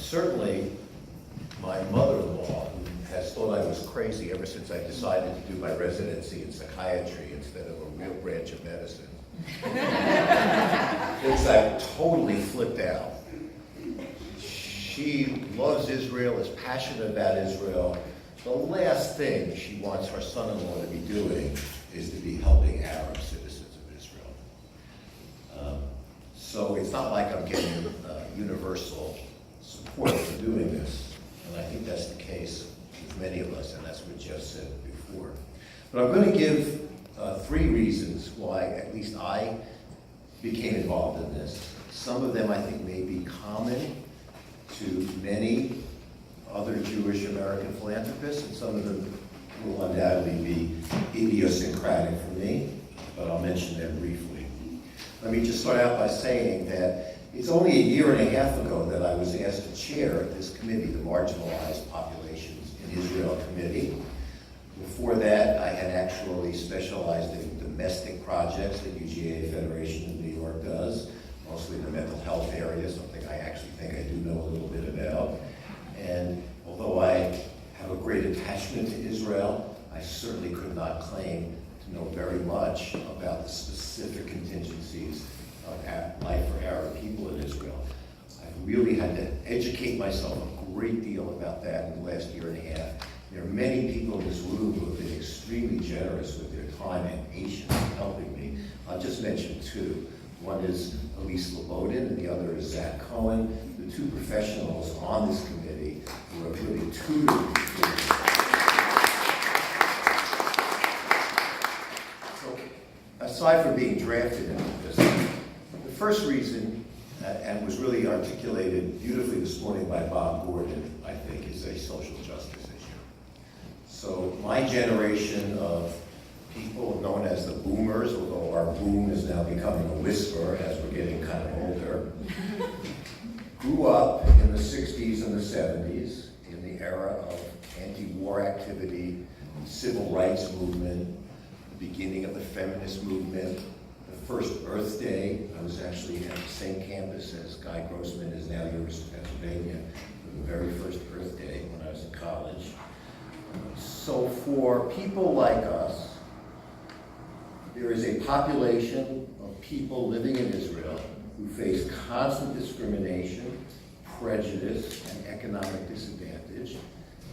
certainly my mother-in-law, who has thought I was crazy ever since I decided to do my residency in psychiatry instead of a real branch of medicine. It's like totally flipped out. She loves Israel, is passionate about Israel. The last thing she wants her son-in-law to be doing is to be helping Arab citizens of Israel. So it's not like I'm getting universal support for doing this, and I think that's the case with many of us, and that's what Jeff said before. But I'm going to give 3 reasons why at least I became involved in this. Some of them I think may be common to many other Jewish American philanthropists, and some of them will undoubtedly be idiosyncratic for me, but I'll mention them briefly. Let me just start out by saying that it's only a year and a half ago that I was asked to chair this committee, the Marginalized Populations in Israel Committee. Before that, I had actually specialized in domestic projects that UGA Federation of New York does, mostly in the mental health area, something I actually think I do know a little bit about. And although I have a great attachment to Israel, I certainly could not claim to know very much about the specific contingencies of life for Arab people in Israel. I've really had to educate myself a great deal about that in the last year and a half. There are many people in this room who have been extremely generous with their time and patience in helping me. I'll just mention 2. One is Elise Lobotin, and the other is Zach Cohen, the 2 professionals on this committee who have really tutored me. So, aside from being drafted into this, the first reason, and was really articulated beautifully this morning by Bob Gordon, I think, is a social justice issue. So my generation of people known as the boomers, although our boom is now becoming a whisper as we're getting kind of older, grew up in the 60s and the 70s in the era of anti-war activity, civil rights movement, the beginning of the feminist movement, the first Earth Day. I was actually at the same campus as Guy Grossman is now University of Pennsylvania for the very first Earth Day when I was in college. So for people like us, there is a population of people living in Israel who face constant discrimination, prejudice, and economic disadvantage,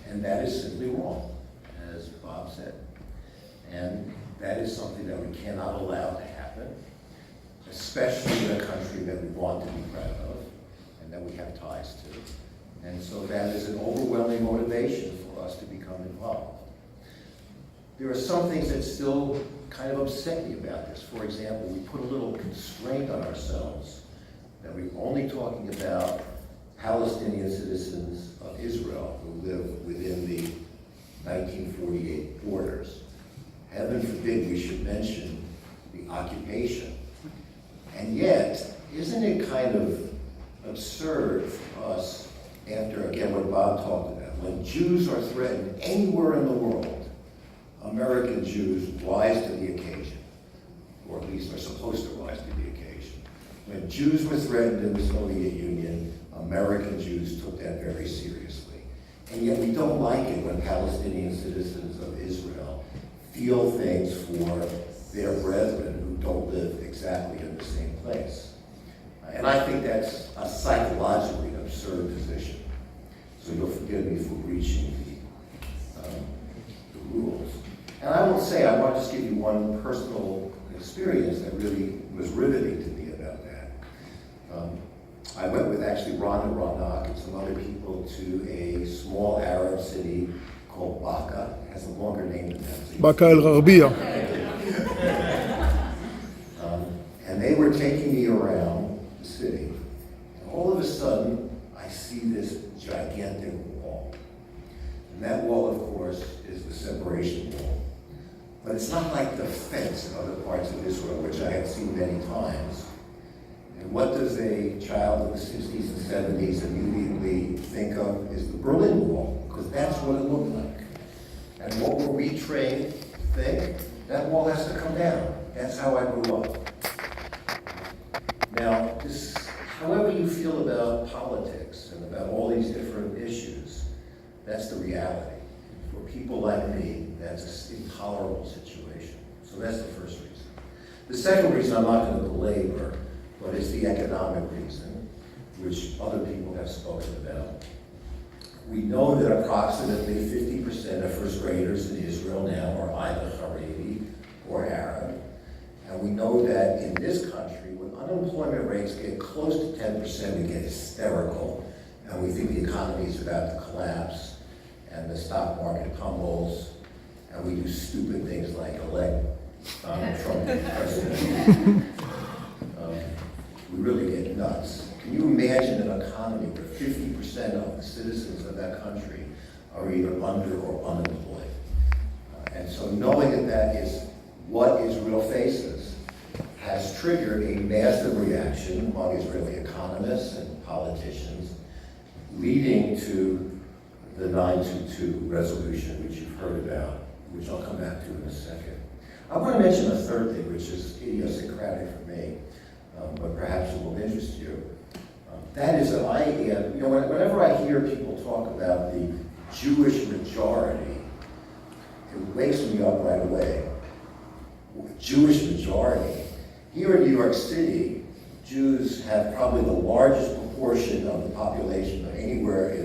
and that is simply wrong, as Bob said. And that is something that we cannot allow to happen, especially in a country that we want to be proud of and that we have ties to. And so that is an overwhelming motivation for us to become involved. There are some things that still kind of upset me about this. For example, we put a little constraint on ourselves that we're only talking about Palestinian citizens of Israel who live within the 1948 borders. Heaven forbid we should mention the occupation. And yet, isn't it kind of absurd for us, after, again, what Bob talked about, when Jews are threatened anywhere in the world, American Jews rise to the occasion, or at least are supposed to rise to the occasion. When Jews were threatened in the Soviet Union, American Jews took that very seriously. And yet we don't like it when Palestinian citizens of Israel feel things for their brethren who don't live exactly in the same place. And I think that's a psychologically absurd position. So you'll forgive me for breaching the rules. And I will say, I want to just give you one personal experience that really was riveting to me about that. I went with actually Rhonda Ronak and some other people to a small Arab city called Baca. It has a longer name than that. Baca El Gharbia. And they were taking me around the city. And all of a sudden, I see this gigantic wall. And that wall, of course, is the separation wall. But it's not like the fence in other parts of Israel, which I have seen many times. And what does a child of the 60s and 70s immediately think of is the Berlin Wall, because that's what it looked like. And what were we trained to think? That wall has to come down. That's how I grew up. Now, this however you feel about politics and about all these different issues, that's the reality. For people like me, that's an intolerable situation. So that's the first reason. The second reason I'm not going to belabor, but it's the economic reason, which other people have spoken about. We know that approximately 50% of first graders in Israel now are either Haredi or Arab. And we know that in this country, when unemployment rates get close to 10%, we get hysterical, and we think the economy is about to collapse, and the stock market tumbles, and we do stupid things like elect Donald Trump as president. We really get nuts. Can you imagine an economy where 50% of the citizens of that country are either under or unemployed? And so knowing that that is what Israel faces has triggered a massive reaction among Israeli economists and politicians, leading to the 922 resolution, which you've heard about, which I'll come back to in a second. I want to mention a third thing, which is idiosyncratic for me, but perhaps it will interest you. That is that whenever I hear people talk about the Jewish majority, it wakes me up right away. Jewish majority. Here in New York City, Jews have probably the largest proportion of the population of anywhere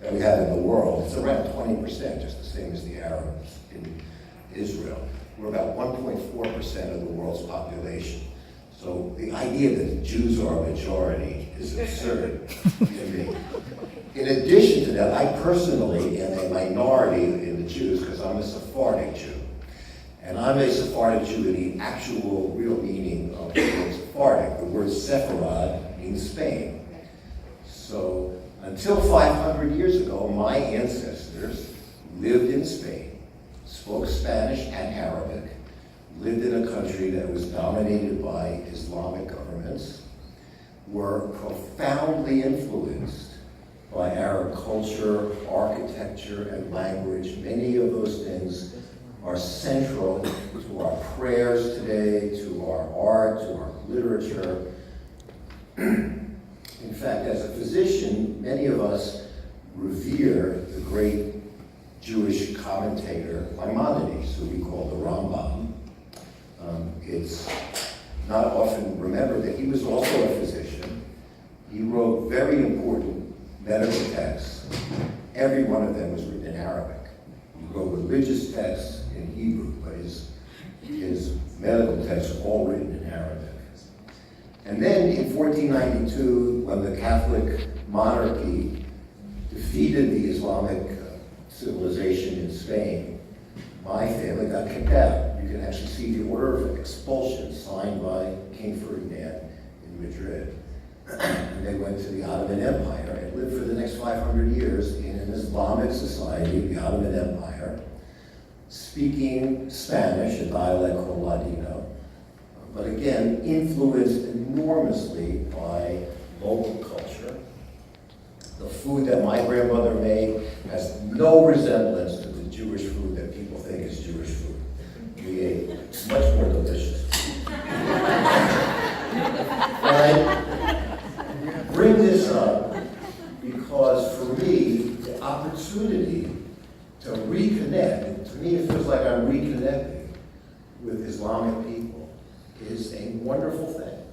that we have in the world. It's around 20%, just the same as the Arabs in Israel. We're about 1.4% of the world's population. So the idea that Jews are a majority is absurd to me. In addition to that, I personally am a minority in the Jews because I'm a Sephardic Jew. And I'm a Sephardic Jew in the actual, real meaning of the word Sephardic. The word Sepharad means Spain. So until 500 years ago, my ancestors lived in Spain, spoke Spanish and Arabic, lived in a country that was dominated by Islamic governments, were profoundly influenced by Arab culture, architecture, and language. Many of those things are central to our prayers today, to our art, to our literature. In fact, as a physician, many of us revere the great Jewish commentator Maimonides, who we call the Rambam. It's not often remembered that he was also a physician. He wrote very important medical texts. Every one of them was written in Arabic. He wrote religious texts in Hebrew, but his medical texts are all written in Arabic. And then in 1492, when the Catholic monarchy defeated the Islamic civilization in Spain, my family got kicked out. You can actually see the order of expulsion signed by King Ferdinand in Madrid. And they went to the Ottoman Empire and lived for the next 500 years in an Islamic society, the Ottoman Empire, speaking Spanish, a dialect called Ladino, but again, influenced enormously by local culture. The food that my grandmother made has no resemblance to the Jewish food that people think is Jewish food. We ate much more delicious. I bring this up because for me, the opportunity to reconnect, to me it feels like I'm reconnecting with Islamic people, is a wonderful thing,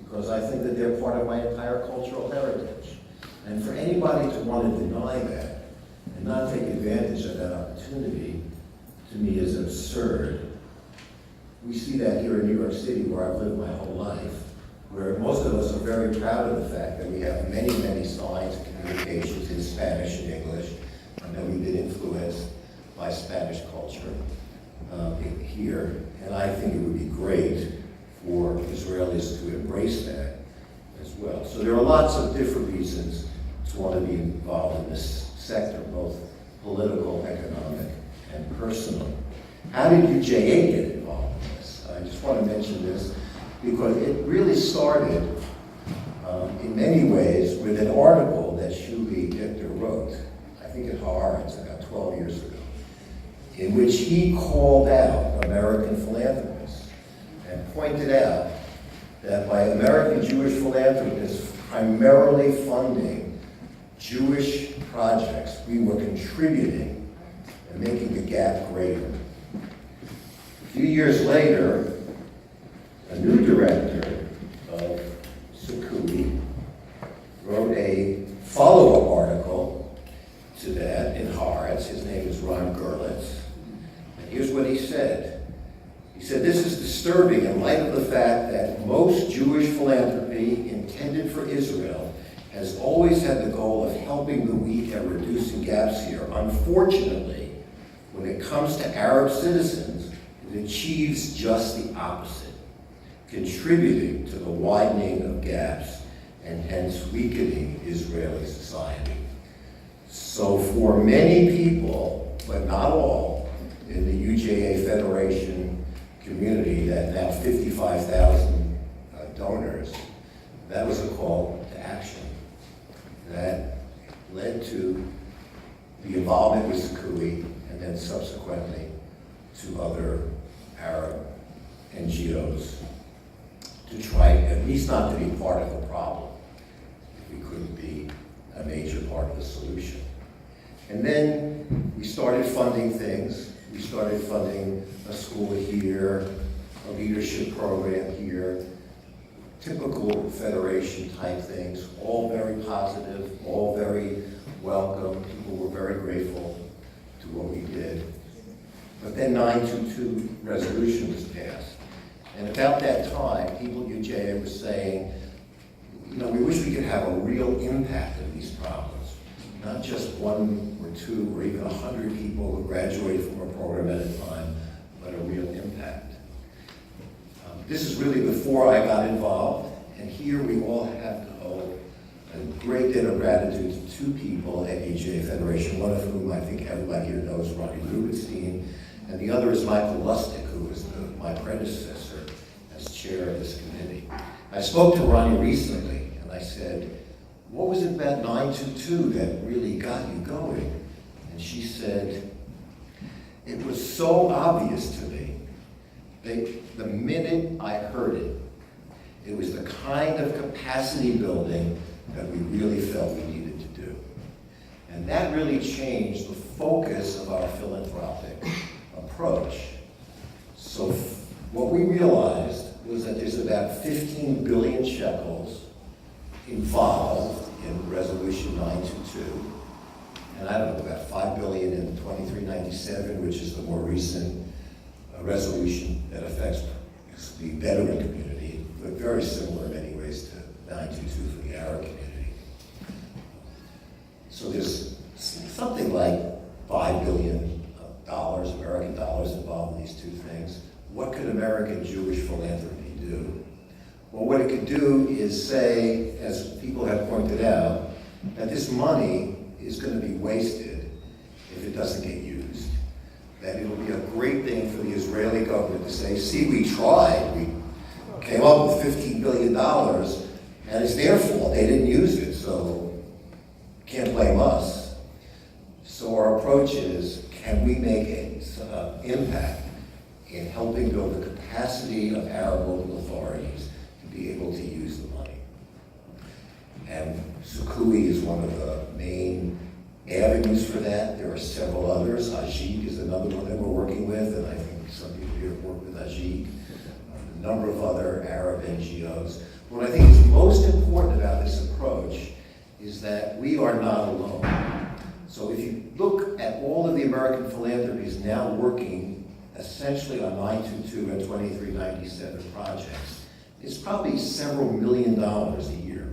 because I think that they're part of my entire cultural heritage. And for anybody to want to deny that and not take advantage of that opportunity, to me is absurd. We see that here in New York City, where I've lived my whole life, where most of us are very proud of the fact that we have many, many signs and communications in Spanish and English, and that we've been influenced by Spanish culture here. And I think it would be great for Israelis to embrace that as well. So there are lots of different reasons to want to be involved in this sector, both political, economic, and personal. How did UJA get involved in this? I just want to mention this because it really started in many ways with an article that Shuli Dichter wrote, I think at Haaretz about 12 years ago, in which he called out American philanthropists and pointed out that by American Jewish philanthropists primarily funding Jewish projects. We were contributing and making the gap greater. A few years later, a new director of Sikkuy wrote a follow-up article to that in Haaretz. His name is Ron Gerlitz. And here's what he said. He said, "This is disturbing in light of the fact that most Jewish philanthropy intended for Israel has always had the goal of helping the weak and reducing gaps here. Unfortunately, when it comes to Arab citizens, it achieves just the opposite, contributing to the widening of gaps and hence weakening Israeli society." So for many people, but not all, in the UJA Federation community, that now 55,000 donors, that was a call to action that led to the involvement with Sikkuy and then subsequently to other Arab NGOs to try at least not to be part of the problem if we couldn't be a major part of the solution. And then we started funding things. We started funding a school here, a leadership program here, typical Federation type things, all very positive, all very welcome. People were very grateful to what we did. But then 922 resolution was passed. And about that time, people at UJA were saying, we wish we could have a real impact on these problems. Not just one or two or even 100 people who graduate from a program at a time, but a real impact. This is really before I got involved, and here we all have to owe a great debt of gratitude to two people at UJA Federation, one of whom I think everybody here knows, Ronnie Rubenstein, and the other is Michael Lustig, who was my predecessor as chair of this committee. I spoke to Ronnie recently, and I said, "What was it about 922 that really got you going?" And she said, "It was so obvious to me. The minute I heard it, it was the kind of capacity building that we really felt we needed to do." And that really changed the focus of our philanthropic approach. So what we realized was that there's about 15 billion shekels involved in Resolution 922. And I don't know, about 5 billion in 2397, which is the more recent resolution that affects the veteran community, but very similar in many ways to 922 for the Arab community. So there's something like $5 billion, American dollars involved in these two things. What could American Jewish philanthropy do? Well, what it could do is say, as people have pointed out, that this money is going to be wasted if it doesn't get used. That it'll be a great thing for the Israeli government to say, "See, we tried. We came up with $15 billion, and it's their fault. They didn't use it, so can't blame us." So our approach is, can we make an impact in helping build the capacity of Arab local authorities to be able to use the money? And Sikkuy is one of the main avenues for that. There are several others. Ajik is another one that we're working with, and I think some people here have worked with Ajik. A number of other Arab NGOs. What I think is most important about this approach is that we are not alone. So if you look at all of the American philanthropies now working essentially on 922 and 2397 projects, it's probably several $1 million a year.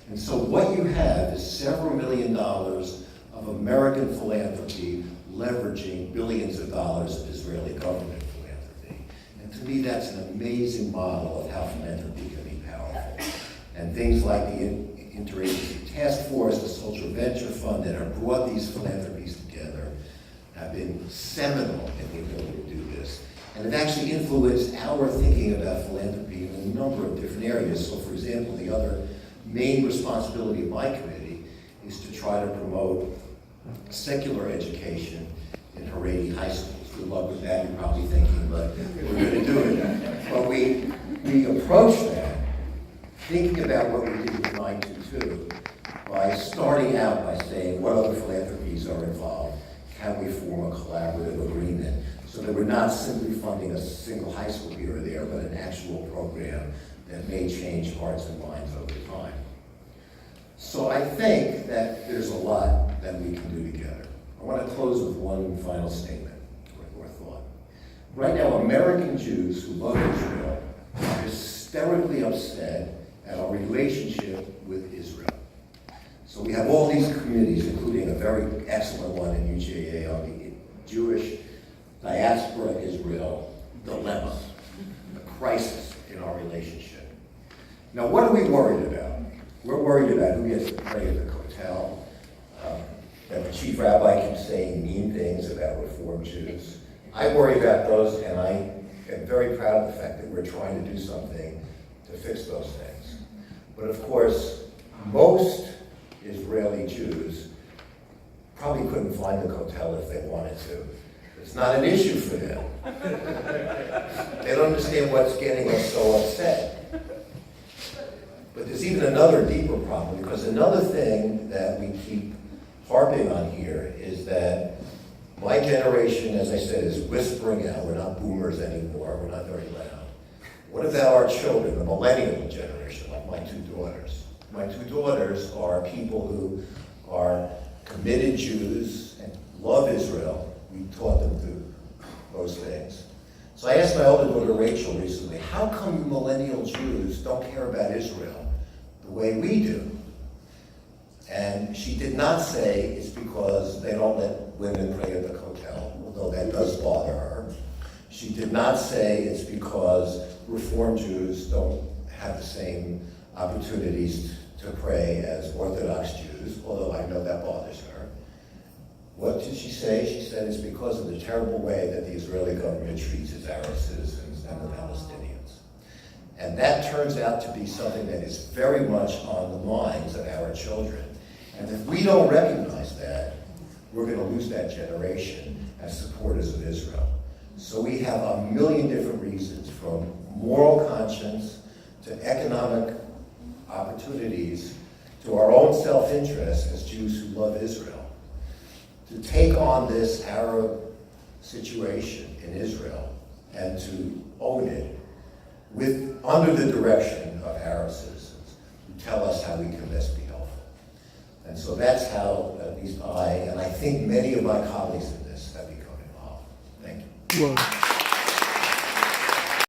And so what you have is several $1 million of American philanthropy leveraging billions of dollars of Israeli government philanthropy. And to me, that's an amazing model of how philanthropy can be powerful. And things like the Interagency Task Force, the Social Venture Fund that have brought these philanthropies together have been seminal in the ability to do this. And it actually influenced our thinking about philanthropy in a number of different areas. So for example, the other main responsibility of my committee is to try to promote secular education in Haredi high schools. Good luck with that, you're probably thinking, but we're going to do it. But we approach that thinking about what we did with 922 by starting out by saying what other philanthropies are involved, can we form a collaborative agreement, so that we're not simply funding a single high school here or there, but an actual program that may change hearts and minds over time. So I think that there's a lot that we can do together. I want to close with one final statement or thought. Right now, American Jews who love Israel are hysterically upset at our relationship with Israel. So we have all these committees, including a very excellent one in UJA on the Jewish diaspora Israel dilemma, the crisis in our relationship. Now, what are we worried about? We're worried about who gets to pray at the hotel, that the chief rabbi keeps saying mean things about Reform Jews. I worry about those, and I am very proud of the fact that we're trying to do something to fix those things. But of course, most Israeli Jews probably couldn't find the hotel if they wanted to. It's not an issue for them. They don't understand what's getting us so upset. But there's even another deeper problem, because another thing that we keep harping on here is that my generation, as I said, is whispering out. We're not boomers anymore. We're not very loud. What about our children, the millennial generation, like my two daughters? My two daughters are people who are committed Jews and love Israel. We taught them to those things. So I asked my older daughter Rachel recently, how come millennial Jews don't care about Israel the way we do? And she did not say it's because they don't let women pray at the hotel, although that does bother her. She did not say it's because Reform Jews don't have the same opportunities to pray as Orthodox Jews, although I know that bothers her. What did she say? She said it's because of the terrible way that the Israeli government treats its Arab citizens and the Palestinians. And that turns out to be something that is very much on the minds of our children. And if we don't recognize that, we're going to lose that generation as supporters of Israel. So we have a million different reasons, from moral conscience to economic opportunities to our own self-interest as Jews who love Israel, to take on this Arab situation in Israel and to own it under the direction of Arab citizens who tell us how we can best be helpful. And so that's how at least I, and I think many of my colleagues in this, have become involved. Thank you. Whoa.